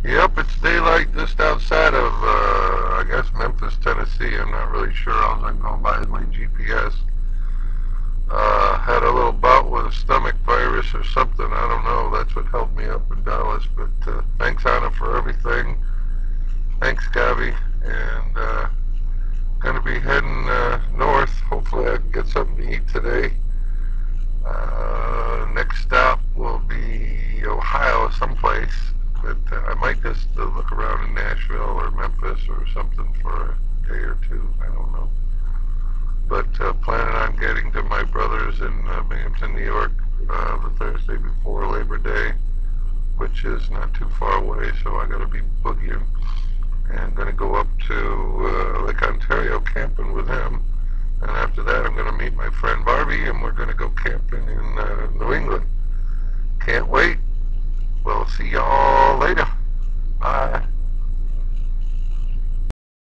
Yep, it's daylight just outside of, I guess, Memphis, Tennessee. I'm not really sure. All I'm going by is my GPS. Had a little bout with a stomach virus or something. I don't know. That's what held me up in Dallas. But thanks, Anna, for everything. Thanks, Gabby. And going to be heading north. Hopefully I can get something to eat today. Next stop will be Ohio, someplace. But I might just look around in Nashville or Memphis or something for a day or two. I don't know. But planning on getting to my brother's in Binghamton, New York, the Thursday before Labor Day, which is not too far away. So I got to be boogieing, and going to go up to Lake Ontario camping with him. And after that, I'm going to meet my friend Barbie, and we're going to go camping in New England. Can't wait. We'll see y'all later.